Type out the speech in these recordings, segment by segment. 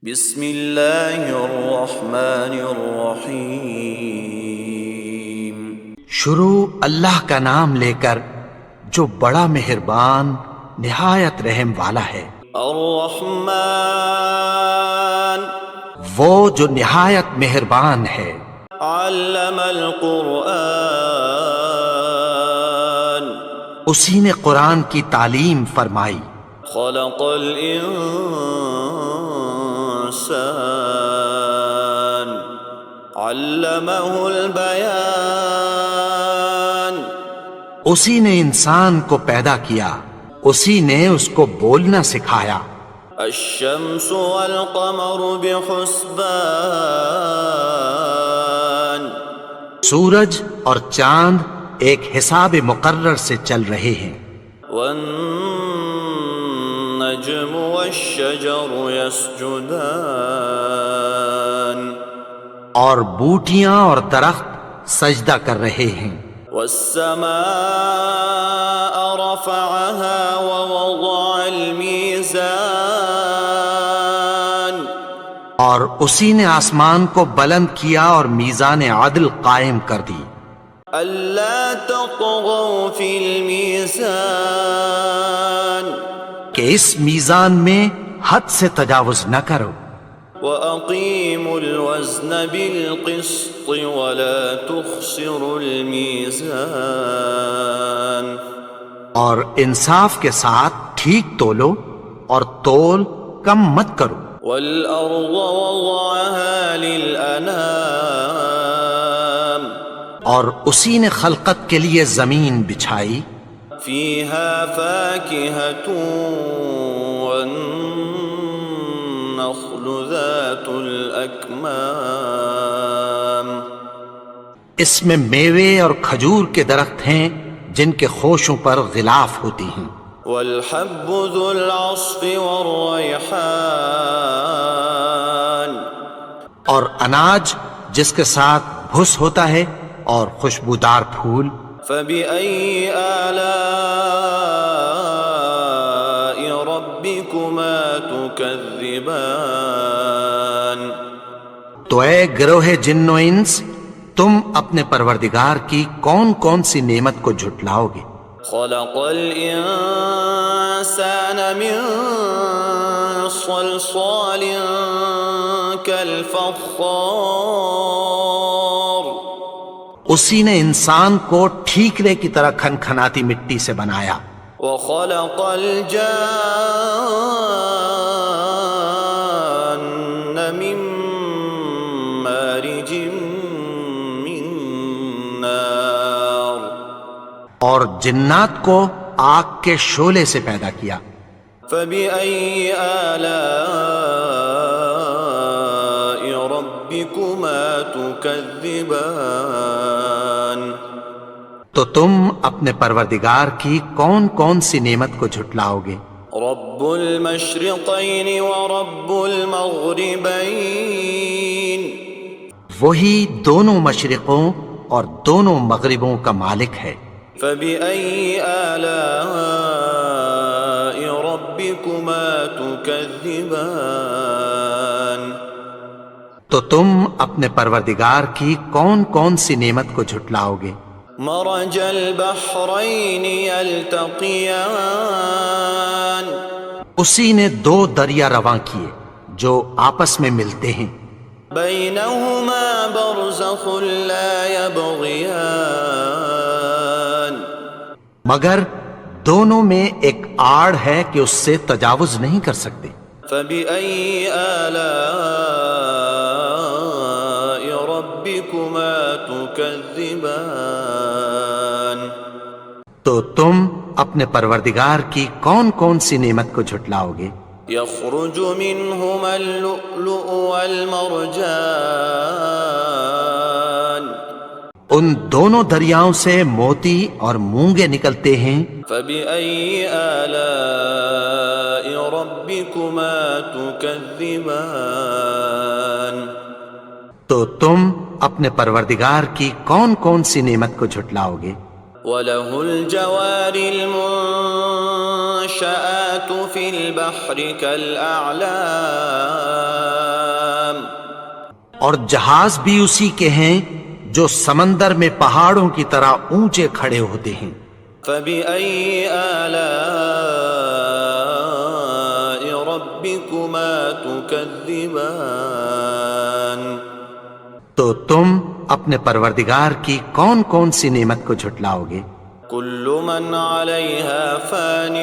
بسم اللہ الرحمن الرحیم۔ شروع اللہ کا نام لے کر جو بڑا مہربان نہایت رحم والا ہے۔ الرحمن وہ جو نہایت مہربان ہے۔ علم القرآن اسی نے قرآن کی تعلیم فرمائی۔ خلق الانسان علمہ البیان اسی نے انسان کو پیدا کیا، اسی نے اس کو بولنا سکھایا۔ الشمس والقمر بحسبان سورج اور چاند ایک حساب مقرر سے چل رہے ہیں۔ والنجم والشجر يسجدان اور بوٹیاں اور درخت سجدہ کر رہے ہیں۔ والسماء رفعها ووضع الميزان اور اسی نے آسمان کو بلند کیا اور میزان عدل قائم کر دی۔ ألا تطغوا في الميزان کہ اس میزان میں حد سے تجاوز نہ کرو۔ وَأَقِيمُوا الْوَزْنَ بِالْقِسْطِ وَلَا تُخْسِرُوا الْمِيزَانَ اور انصاف کے ساتھ ٹھیک تولو اور تول کم مت کرو۔ وَالْأَرْضَ وَضَعَهَا لِلْأَنَامِ اور اسی نے خلقت کے لیے زمین بچھائی۔ فِيهَا فَاكِهَةٌ وَالنَّخْلُ ذَاتُ الْأَكْمَامِ اس میں میوے اور کھجور کے درخت ہیں جن کے خوشوں پر غلاف ہوتی ہیں۔ وَالْحَبُّ ذُو الْعَصْفِ وَالرَّيْحَانِ اور اناج جس کے ساتھ بھس ہوتا ہے اور خوشبودار پھول۔ فَبِأَيِّ آلَاءِ رَبِّكُمَا تُكَذِّبَانِ تو اے گروہ جن و انس، تم اپنے پروردگار کی کون کون سی نعمت کو جھٹلاؤ گے؟ خَلَقَ الْإِنسَانَ مِنْ صَلْصَالٍ كَالْفَخَّارِ اسی نے انسان کو ٹھیکرے کی طرح کھنکھناتی مٹی سے بنایا۔ وَخَلَقَ الْجَانَّ مِن مَّارِجٍ مِّن نَّارٍ اور جنات کو آگ کے شعلے سے پیدا کیا۔ فَبِأَيِّ آلَاءِ رَبِّكُمَا تُكَذِّبَانِ تو تم اپنے پروردگار کی کون کون سی نعمت کو جھٹلاؤ گے؟ رب المشرقین ورب المغربین وہی دونوں مشرقوں اور دونوں مغربوں کا مالک ہے۔ فبأي آلاء ربكما تكذبان تو تم اپنے پروردگار کی کون کون سی نعمت کو جھٹلاؤ گے؟ مرج البحرین یلتقیان اسی نے دو دریا رواں کیے جو آپس میں ملتے ہیں۔ بینہما برزخ لا یبغیان مگر دونوں میں ایک آڑ ہے کہ اس سے تجاوز نہیں کر سکتے۔ فبأي آلاء ربكما تكذبان تو تم اپنے پروردگار کی کون کون سی نعمت کو جھٹلاؤ گے؟ يخرج منهما اللؤلؤ والمرجان ان دونوں دریاؤں سے موتی اور مونگے نکلتے ہیں۔ فبأي آلاء ربكما تكذبان تو تم اپنے پروردگار کی کون کون سی نعمت کو جھٹلاؤ گے؟ وَلَهُ الْجَوَارِ الْمُنشَآتُ فِي الْبَحْرِ كَالْأَعْلَامِ اور جہاز بھی اسی کے ہیں جو سمندر میں پہاڑوں کی طرح اونچے کھڑے ہوتے ہیں۔ فبأي آلاء ربكما تكذبان؟ تو تم اپنے پروردگار کی کون کون سی نعمت کو جھٹلاؤ گے؟ كل من عليها فان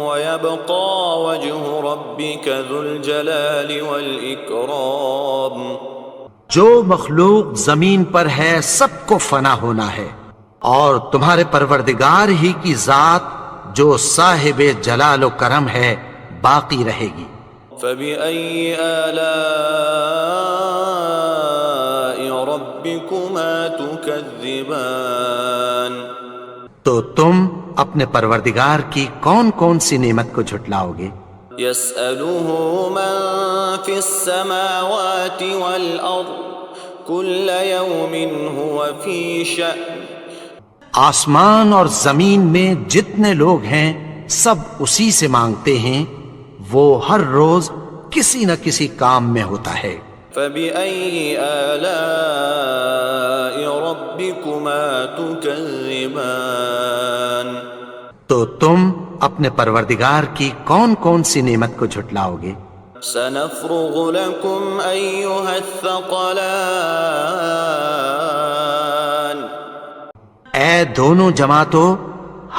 ويبقى وجه ربك ذو الجلال والإكرام۔ جو مخلوق زمین پر ہے سب کو فنا ہونا ہے، اور تمہارے پروردگار ہی کی ذات جو صاحب جلال و کرم ہے باقی رہے گی۔ فبأي آلاء ربكما تكذبان؟ تو تم اپنے پروردگار کی کون کون سی نعمت کو جھٹلاؤ گے؟ يسأله من في السماوات والأرض كل يوم هو في شأن۔ آسمان اور زمین میں جتنے لوگ ہیں سب اسی سے مانگتے ہیں، وہ ہر روز کسی نہ کسی کام میں ہوتا ہے۔ فبأي آلاء ربكما تكذبان؟ تو تم اپنے پروردگار کی کون کون سی نعمت کو جھٹلاؤ گے؟ سنفرغ لكم أيها الثقلان۔ اے دونوں جماعتوں،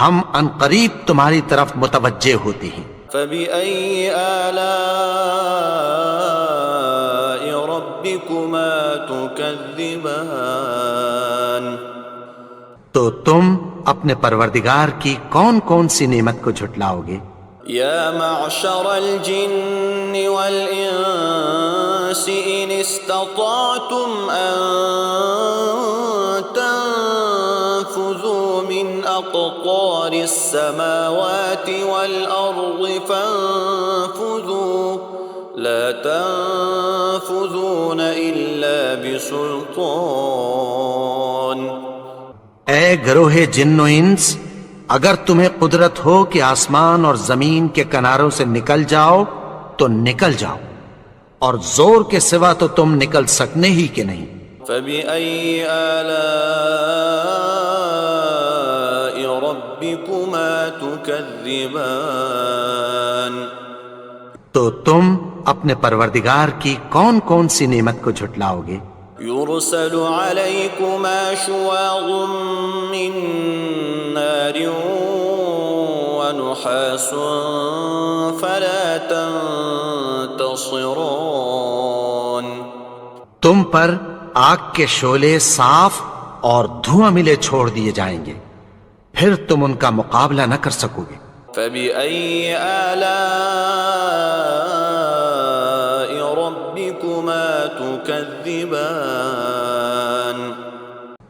ہم ان قریب تمہاری طرف متوجہ ہوتے ہیں۔ فبأي آلاء ربكما تكذبان؟ تو تم اپنے پروردگار کی کون کون سی نعمت کو جھٹلاؤ گے؟ يا معشر الجن والإنس إن استطعتم أن تنفذوا من أقطار السماوات والأرض فانفذوا لا تنفذون إلا بسلطان۔ اے گروہ جن و انس، اگر تمہیں قدرت ہو کہ آسمان اور زمین کے کناروں سے نکل جاؤ تو نکل جاؤ، اور زور کے سوا تو تم نکل سکنے ہی کے نہیں۔ فبأي آلاء ربكما تكذبان؟ تو تم اپنے پروردگار کی کون کون سی نعمت کو جھٹلاؤ گے؟ يرسل عليكما شواظ من نار ونحاس فلا تنتصران۔ تم پر آگ کے شعلے صاف اور دھواں ملے چھوڑ دیے جائیں گے، پھر تم ان کا مقابلہ نہ کر سکو گے۔ فبأي آلاء ربكما تكذبان؟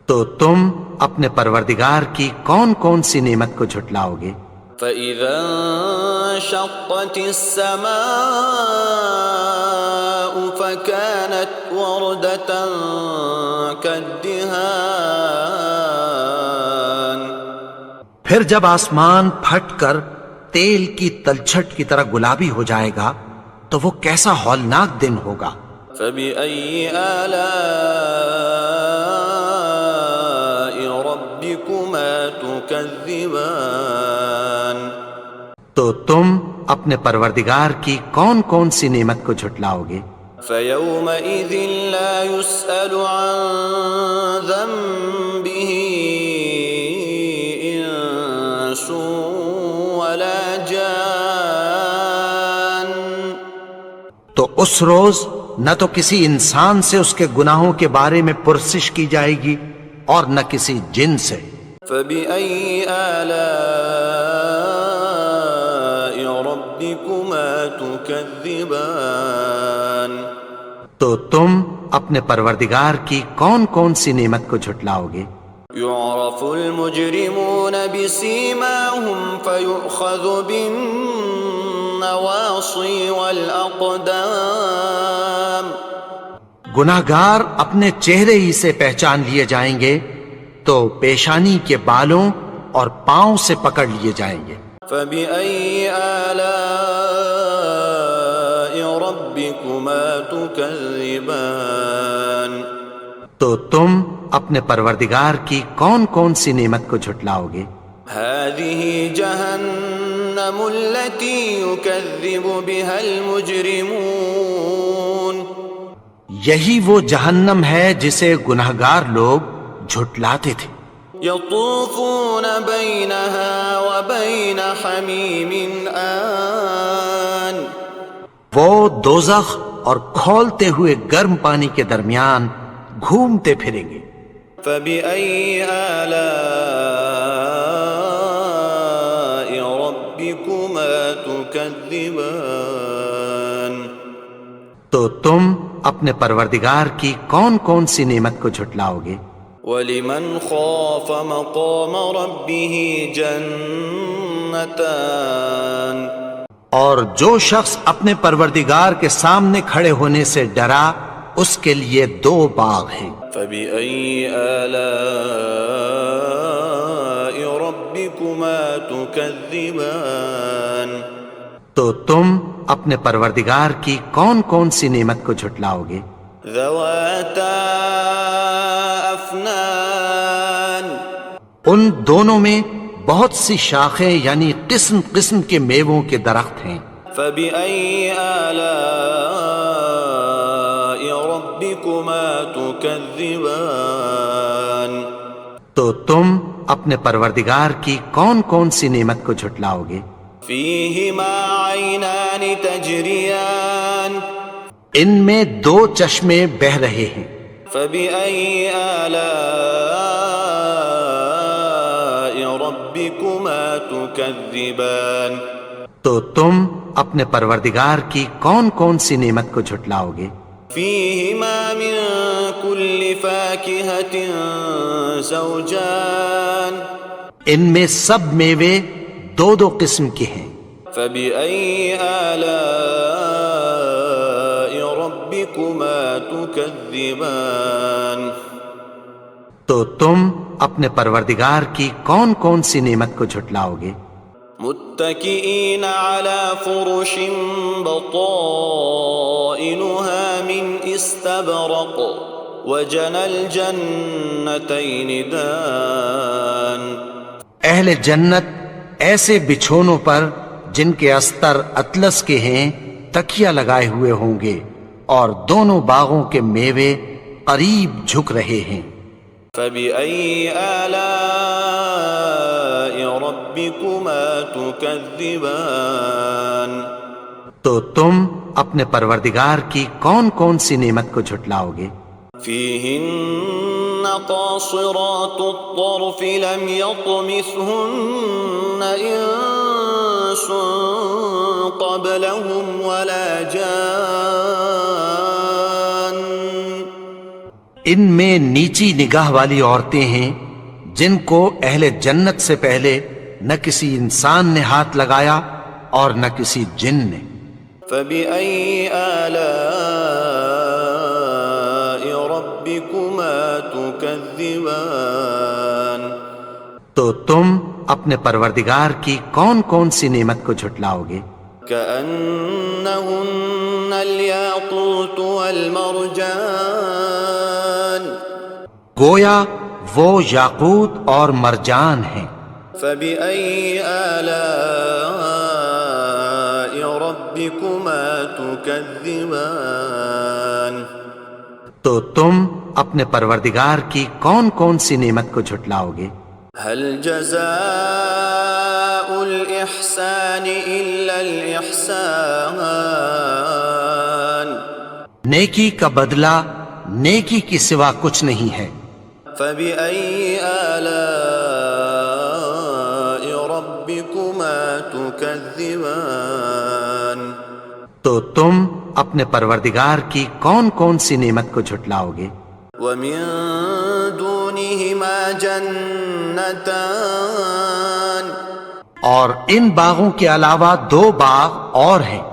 تو تم اپنے پروردگار کی کون کون سی نعمت کو جھٹلاؤ گے؟ فإذا انشقت السماء فكانت وردة كالدهان۔ پھر جب آسمان پھٹ کر تیل کی تلچھٹ کی طرح گلابی ہو جائے گا تو وہ کیسا ہولناک دن ہوگا۔ فبأي آلاء ربكما تكذبان؟ تو تم اپنے پروردگار کی کون کون سی نعمت کو جھٹلاؤ گے؟ فيومئذ لا يسأل عن ذنبه إنس ولا جان۔ تو اس روز نہ تو کسی انسان سے اس کے گناہوں کے بارے میں پرسش کی جائے گی اور نہ کسی جن سے۔ فبأي آلاء ربكما تكذبان؟ تو تم اپنے پروردگار کی کون کون سی نعمت کو جھٹلاؤ گے؟ يعرف المجرمون بسيماهم فيؤخذ بالنواصي والأقدام۔ گناہگار اپنے چہرے ہی سے پہچان لیے جائیں گے تو پیشانی کے بالوں اور پاؤں سے پکڑ لیے جائیں گے۔ فبأي آلاء ربكما ربكما تكذبان تو تم اپنے پروردگار کی کون کون سی نعمت کو جھٹلاؤ گے؟ هذه جهنم التي يكذب بها المجرمون یہی وہ جہنم ہے جسے گنہگار لوگ جھٹلاتے تھے۔ يطوفون بينها وبين حميم آن وہ دوزخ اور کھولتے ہوئے گرم پانی کے درمیان گھومتے پھریں گے۔ فبأي آلاء ربكما تكذبان تو تم اپنے پروردگار کی کون کون سی نعمت کو جھٹلاؤ گے؟ ولمن خاف مقام ربه جنتان اور جو شخص اپنے پروردگار کے سامنے کھڑے ہونے سے ڈرا اس کے لیے دو باغ ہیں۔ فبأي آلاء ربكما تكذبان تو تم اپنے پروردگار کی کون کون سی نعمت کو جھٹلاؤ گے؟ ذواتا افنان ان دونوں میں بہت سی شاخیں یعنی قسم قسم کے میووں کے درخت ہیں۔ فبأي آلاء ربكما تكذبان تو تم اپنے پروردگار کی کون کون سی نعمت کو جھٹلاؤ گے؟ فيهما عينان تجريان ان میں دو چشمے بہہ رہے ہیں۔ فبأي آلاء ربكما تكذبان تو تم اپنے پروردگار کی کون کون سی نعمت کو جھٹلاؤ گے؟ فيهما من كل فاكهة زوجان ان میں سب میوے دو دو قسم کے ہیں۔ فبأي آلاء ربكما تكذبان تو تم اپنے پروردگار کی کون کون سی نعمت کو جھٹلاؤ گے؟ متكئين على فرش بطائنها من استبرق وجنى الجنتين دان اہل جنت ایسے بچھونوں پر جن کے استر اطلس کے ہیں تکیہ لگائے ہوئے ہوں گے اور دونوں باغوں کے میوے قریب جھک رہے ہیں۔ فبأي آلاء ربكما تكذبان تو تم اپنے پروردگار کی کون کون سی نعمت کو جھٹلاؤ گے؟ فيهن قاصرات الطرف لم يطمثهن إنس قبلهم ولا جان ان میں نیچی نگاہ والی عورتیں ہیں جن کو اہل جنت سے پہلے نہ کسی انسان نے ہاتھ لگایا اور نہ کسی جن نے۔ فبأي آلاء ربكما تكذبان تو تم اپنے پروردگار کی کون کون سی نعمت کو جھٹلاؤ گے؟ كأنهن الياقوت والمرجان گویا وہ یاقوت اور مرجان ہیں۔ فبأي آلاء ربكما تكذبان تو تم اپنے پروردگار کی کون کون سی نعمت کو جھٹلاؤ گے؟ هل جزاء الإحسان إلا الإحسان نیکی کا بدلہ نیکی کی سوا کچھ نہیں ہے۔ فبأي آلاء ربكما تكذبان تو تم اپنے پروردگار کی کون کون سی نعمت کو جھٹلاؤ گے؟ ومن دونهما جنتان اور ان باغوں کے علاوہ دو باغ اور ہیں۔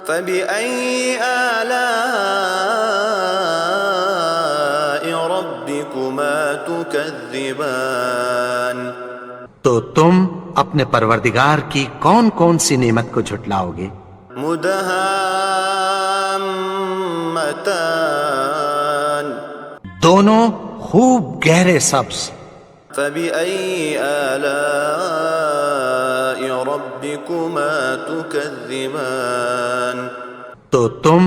فبأي آلاء ربكما تكذبان تو تم اپنے پروردگار کی کون کون سی نعمت کو جھٹلاؤ گے؟ مدهامتان ختان دونوں خوب گہرے سبز. فبأي آلاء ربكما تكذبان تو تم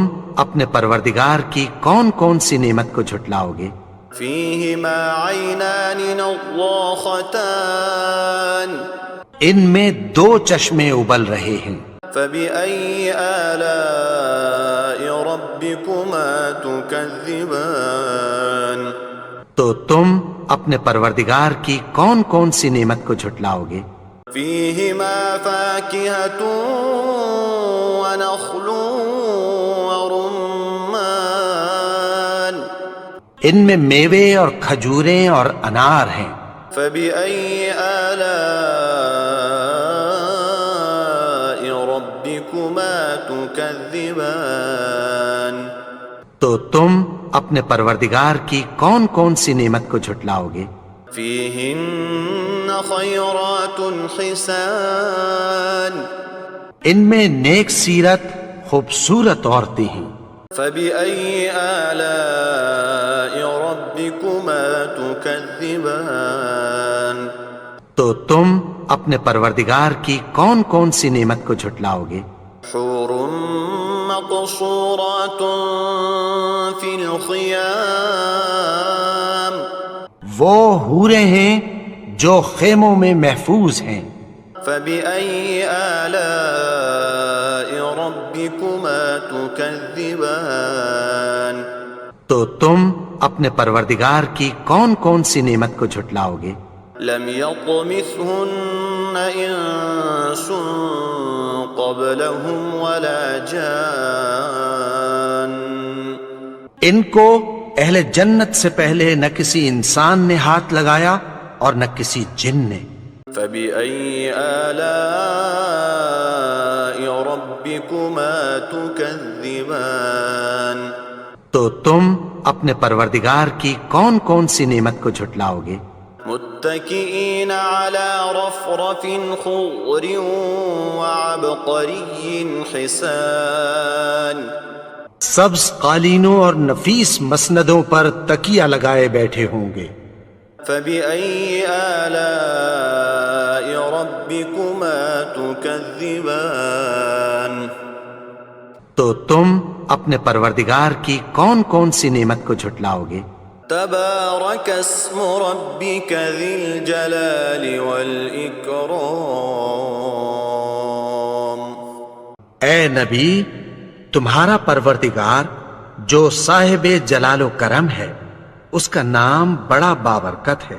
اپنے پروردگار کی کون کون سی نعمت کو جھٹلاؤ گے؟ فيهما عينان نضاختان ان میں دو چشمے ابل رہے ہیں. فبأي آلاء ربكما تكذبان تو تم اپنے پروردگار کی کون کون سی نعمت کو جھٹلاؤ گے؟ فيهما فاكهة ونخل ورمان ان میں میوے اور کھجوریں اور انار ہیں. فبأي آلاء ربكما تكذبان تو تم اپنے پروردگار کی کون کون سی نعمت کو جھٹلاؤ گے؟ فيهن خيرات حسان ان میں نیک سیرت خوبصورت عورتیں ہیں. فبأي آلاء ربكما تكذبان تو تم اپنے پروردگار کی کون کون سی نعمت کو جھٹلاؤ گے؟ حور مقصورات في الخيام وہ حوریں ہیں جو خیموں میں محفوظ ہیں. فبأي آلاء ربكما تكذبان تو تم اپنے پروردگار کی کون کون سی نعمت کو جھٹلاؤ گے؟ لم يطمثهن انس قبلهم ولا جان ان کو اہل جنت سے پہلے نہ کسی انسان نے ہاتھ لگایا اور نہ کسی جن نے. فبأي آلاء ربكما تكذبان تو تم اپنے پروردگار کی کون کون سی نعمت کو جھٹلاؤ گے؟ متكئين على رفرف خضر وعبقري حسان سبز قالینوں اور نفیس مسندوں پر تکیہ لگائے بیٹھے ہوں گے. فبأي آلاء ربكما تكذبان تو تم اپنے پروردگار کی کون کون سی نعمت کو جھٹلاؤ گے؟ تبارك اسم ربك ذي الجلال والإكرام اے نبی، تمہارا پروردگار جو صاحب جلال و کرم ہے، اس کا نام بڑا بابرکت ہے.